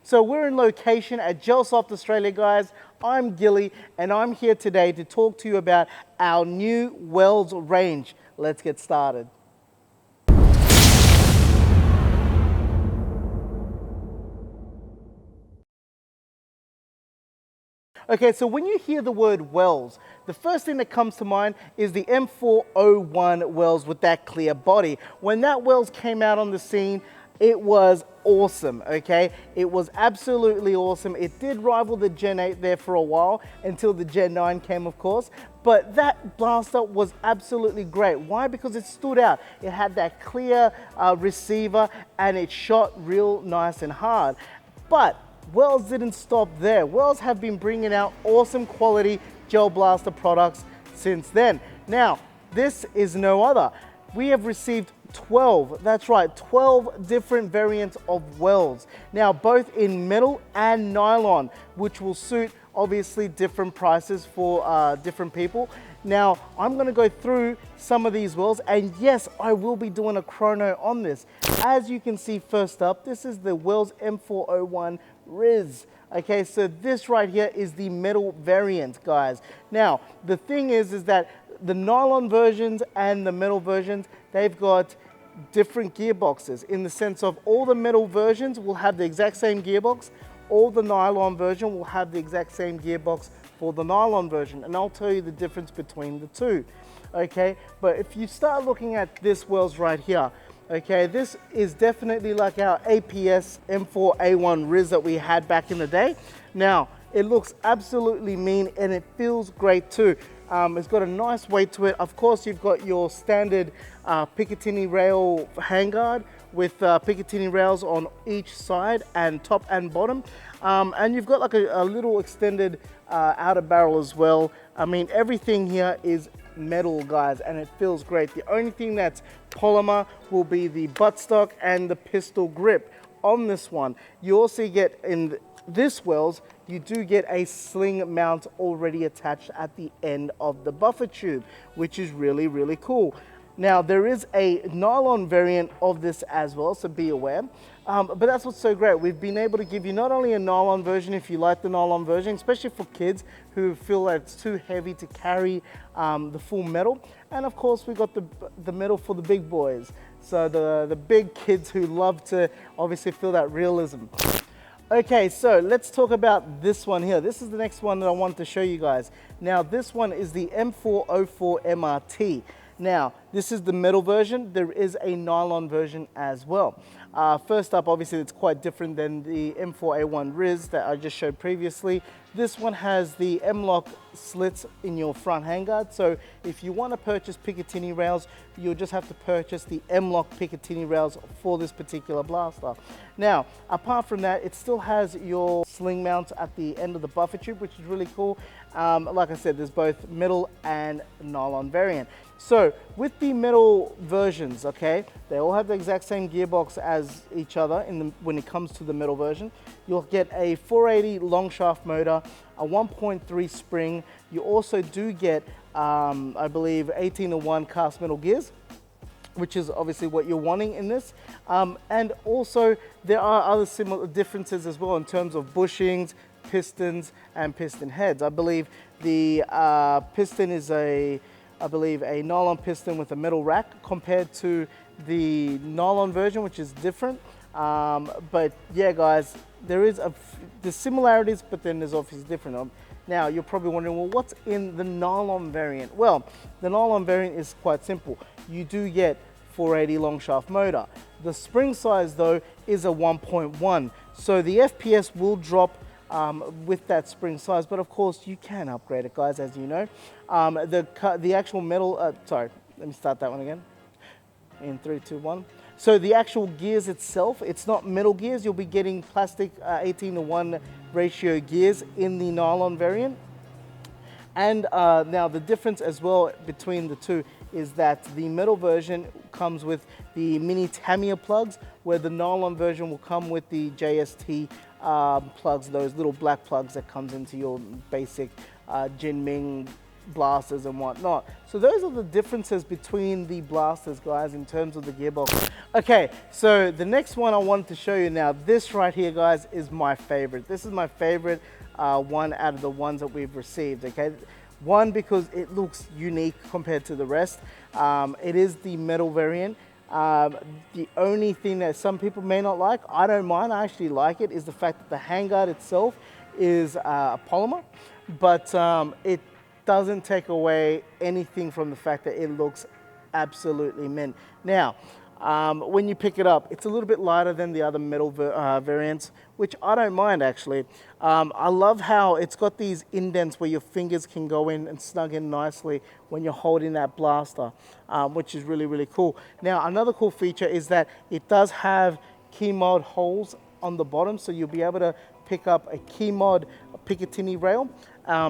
So we're in location at Gelsoft Australia, guys. I'm Gilly, and I'm here today to talk to you about our new welds range. Let's get started. Okay, so when you hear the word wells, the first thing that comes to mind is the M401 wells with that clear body. When that wells came out on the scene, it was awesome, okay? It was absolutely awesome. It did rival the Gen 8 there for a while until the Gen 9 came, of course. But that blaster was absolutely great. Why? Because it stood out. It had that clear receiver and it shot real nice and hard. But Wells didn't stop there. Wells have been bringing out awesome quality Gelblaster products since then. Now, this is no other. We have received 12, that's right, 12 different variants of welds. Now, both in metal and nylon, which will suit obviously different prices for different people. Now, I'm gonna go through some of these welds, and yes, I will be doing a chrono on this. As you can see, first up, this is the Wells M401 Riz. Okay, so this right here is the metal variant, guys. Now, the thing is that the nylon versions and the metal versions, they've got different gearboxes in the sense of all the metal versions will have the exact same gearbox, all the nylon version will have the exact same gearbox for the nylon version, and I'll tell you the difference between the two. Okay, but if you start looking at this wells right here, okay, this is definitely like our APS M4A1 Riz that we had back in the day. Now, it looks absolutely mean and it feels great too. It's got a nice weight to it. Of course, you've got your standard Picatinny rail handguard with Picatinny rails on each side and top and bottom. And you've got like a little extended outer barrel as well. I mean, everything here is metal, guys, and it feels great. The only thing that's polymer will be the buttstock and the pistol grip on this one. You also get in this wells, you do get a sling mount already attached at the end of the buffer tube, which is really, really cool. Now, there is a nylon variant of this as well, so be aware. But that's what's so great. We've been able to give you not only a nylon version, if you like the nylon version, especially for kids who feel that it's too heavy to carry the full metal. And of course, we got the metal for the big boys. So the big kids who love to obviously feel that realism. Okay, so let's talk about this one here. This is the next one that I wanted to show you guys. Now, this one is the M404 MRT. Now, this is the metal version. There is a nylon version as well. First up, obviously, it's quite different than the M4A1 Riz that I just showed previously. This one has the M-LOK slits in your front handguard. So if you want to purchase Picatinny rails, you'll just have to purchase the M-LOK Picatinny rails for this particular blaster. Now, apart from that, it still has your sling mount at the end of the buffer tube, which is really cool. Like I said, there's both metal and nylon variant. So with the metal versions, okay, they all have the exact same gearbox as each other when it comes to the metal version. You'll get a 480 long shaft motor, a 1.3 spring. You also do get, I believe, 18:1 cast metal gears, which is obviously what you're wanting in this. And also there are other similar differences as well in terms of bushings, pistons, and piston heads. I believe the piston is a nylon piston with a metal rack compared to the nylon version, which is different. But yeah, guys, there is the similarities, but then there's obviously different. Now, you're probably wondering, well, what's in the nylon variant? Well, the nylon variant is quite simple. You do get 480 long shaft motor. The spring size, though, is a 1.1. So the FPS will drop with that spring size, but of course you can upgrade it, guys, as you know. The actual metal, sorry, let me start that one again. In 3, 2, 1. So the actual gears itself, it's not metal gears. You'll be getting plastic 18:1 ratio gears in the nylon variant. And now the difference as well between the two is that the metal version comes with the mini Tamiya plugs, where the nylon version will come with the JST plugs, those little black plugs that comes into your basic Jinming blasters and whatnot. So those are the differences between the blasters, guys, in terms of the gearbox. Okay, so the next one I wanted to show you now, this right here, guys, is my favorite. This is my favorite one out of the ones that we've received, okay? One, because it looks unique compared to the rest. It is the metal variant. The only thing that some people may not like, I don't mind, I actually like it, is the fact that the handguard itself is a polymer, but it doesn't take away anything from the fact that it looks absolutely mint. Now, when you pick it up, it's a little bit lighter than the other metal variants, which I don't mind actually. I love how it's got these indents where your fingers can go in and snug in nicely when you're holding that blaster, which is really, really cool. Now, another cool feature is that it does have key mod holes on the bottom, so you'll be able to pick up a key mod Picatinny rail.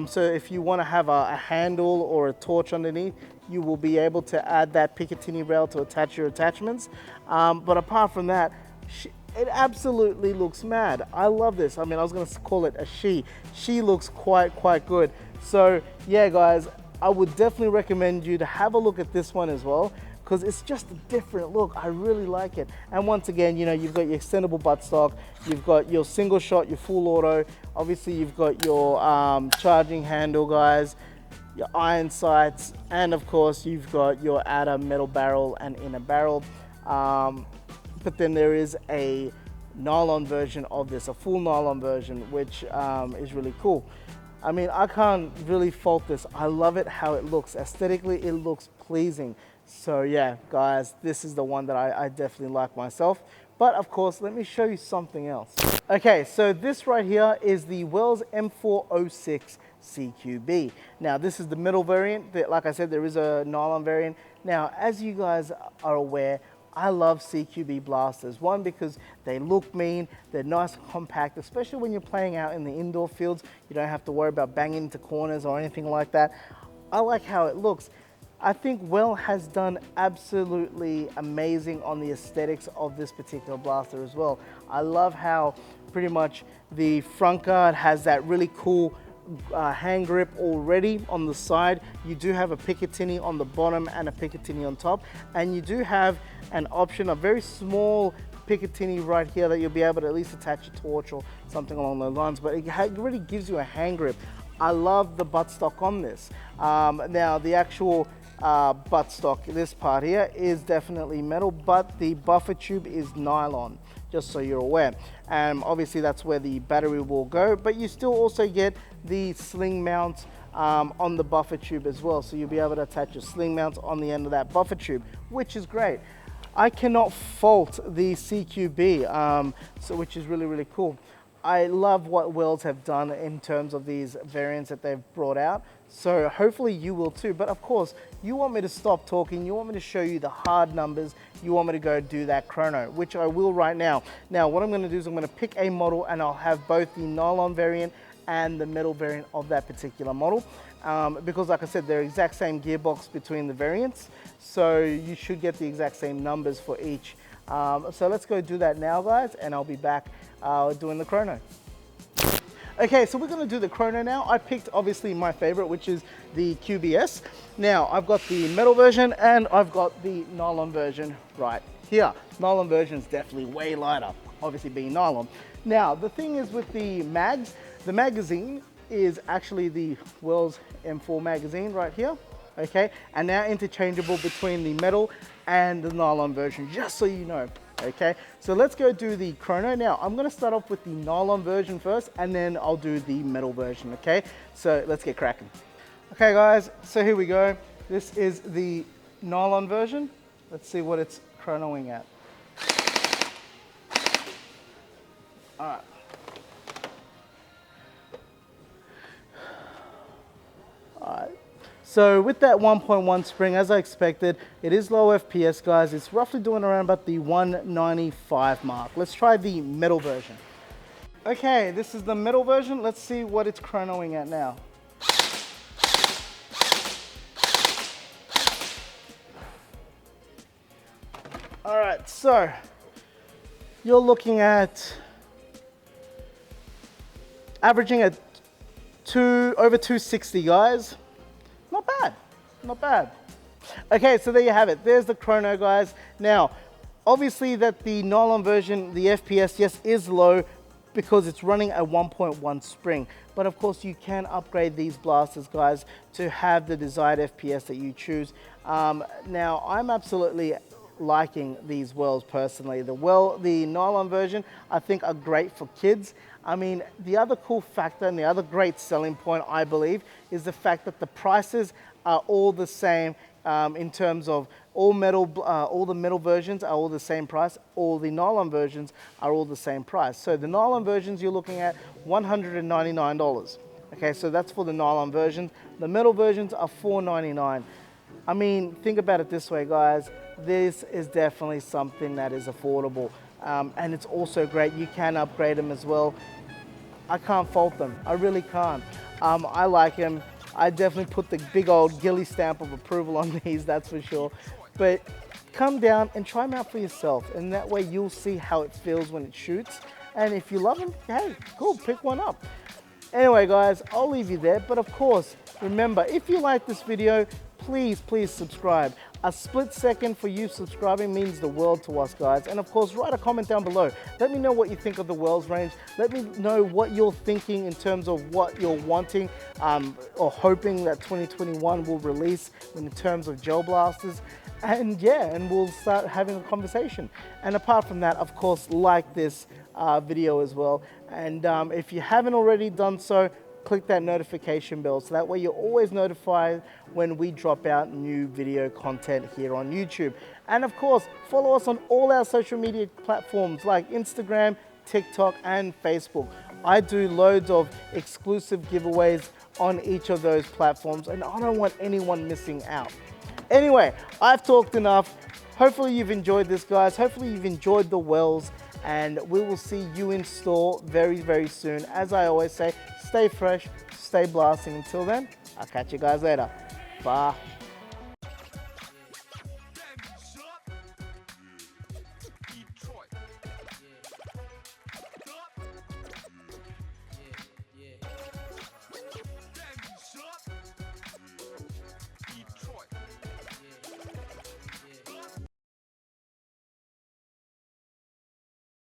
So if you want to have a handle or a torch underneath, you will be able to add that Picatinny rail to attach your attachments. But apart from that, it absolutely looks mad. I love this. I mean, I was going to call it a she. She looks quite good. So yeah, guys, I would definitely recommend you to have a look at this one as well, because it's just a different look. I really like it. And once again, you know, you've got your extendable buttstock, you've got your single shot, your full auto. Obviously, you've got your charging handle, guys, your iron sights, and of course, you've got your outer metal barrel and inner barrel. But then there is a nylon version of this, a full nylon version, which is really cool. I mean, I can't really fault this. I love it how it looks. Aesthetically, it looks pleasing. So yeah, guys, this is the one that I definitely like myself. But of course, let me show you something else. Okay, so this right here is the Wells M406 CQB. Now, this is the middle variant. Like I said, there is a nylon variant. Now, as you guys are aware, I love CQB blasters. One, because they look mean, they're nice and compact, especially when you're playing out in the indoor fields. You don't have to worry about banging into corners or anything like that. I like how it looks. I think Well has done absolutely amazing on the aesthetics of this particular blaster as well. I love how pretty much the front guard has that really cool hand grip already on the side. You do have a Picatinny on the bottom and a Picatinny on top, and you do have an option, a very small Picatinny right here that you'll be able to at least attach a torch or something along those lines, but it really gives you a hand grip. I love the buttstock on this. Now, the actual buttstock, this part here, is definitely metal, but the buffer tube is nylon, just so you're aware. And obviously that's where the battery will go, but you still also get the sling mount on the buffer tube as well. So you'll be able to attach your sling mount on the end of that buffer tube, which is great. I cannot fault the CQB, which is really, really cool. I love what Wells have done in terms of these variants that they've brought out. So hopefully you will too. But of course, you want me to stop talking. You want me to show you the hard numbers. You want me to go do that chrono, which I will right now. Now, what I'm going to do is I'm going to pick a model and I'll have both the nylon variant and the metal variant of that particular model. Because like I said, they're exact same gearbox between the variants. So you should get the exact same numbers for each. So let's go do that now, guys, and I'll be back doing the chrono. Okay, so we're gonna do the chrono now. I picked obviously my favorite, which is the QBS. Now, I've got the metal version and I've got the nylon version right here. Nylon version is definitely way lighter, obviously being nylon. Now, the thing is with the mags, the magazine is actually the Wells M4 magazine right here, okay? And they're interchangeable between the metal and the nylon version, just so you know. Okay, so let's go do the chrono. Now, I'm gonna start off with the nylon version first, and then I'll do the metal version, okay? So let's get cracking. Okay, guys, so here we go. This is the nylon version. Let's see what it's chronoing at. All right. All right. So with that 1.1 spring, as I expected, it is low FPS, guys. It's roughly doing around about the 195 mark. Let's try the metal version. Okay, this is the metal version. Let's see what it's chronoing at now. All right, so you're looking at averaging at over 260, guys. Not bad. Okay, so there you have it. There's the Chrono, guys. Now, obviously that the nylon version, the FPS, yes, is low because it's running a 1.1 spring. But of course, you can upgrade these blasters, guys, to have the desired FPS that you choose. Now, I'm absolutely liking these wells personally. The nylon version, I think, are great for kids. I mean, the other cool factor and the other great selling point, I believe, is the fact that the prices are all the same in terms of all the metal versions are all the same price. All the nylon versions are all the same price. So the nylon versions you're looking at $199. Okay, so that's for the nylon versions. The metal versions are $499. I mean, think about it this way, guys. This is definitely something that is affordable. And it's also great. You can upgrade them as well. I can't fault them. I really can't. I like them. I definitely put the big old Gilly stamp of approval on these, that's for sure. But come down and try them out for yourself. And that way you'll see how it feels when it shoots. And if you love them, hey, cool, pick one up. Anyway, guys, I'll leave you there. But of course, remember, if you like this video, please subscribe. A split second for you subscribing means the world to us, guys. And of course, write a comment down below. Let me know what you think of the Wells range. Let me know what you're thinking in terms of what you're wanting or hoping that 2021 will release in terms of Gelblasters. And yeah, and we'll start having a conversation. And apart from that, of course, like this video as well. And if you haven't already done so, click that notification bell so that way you're always notified when we drop out new video content here on YouTube. And of course, follow us on all our social media platforms like Instagram, TikTok, and Facebook. I do loads of exclusive giveaways on each of those platforms, and I don't want anyone missing out. Anyway, I've talked enough. Hopefully you've enjoyed this, guys. Hopefully you've enjoyed the Wells, and we will see you in store very soon. As I always say, stay fresh, stay blasting. Until then, I'll catch you guys later. Bye.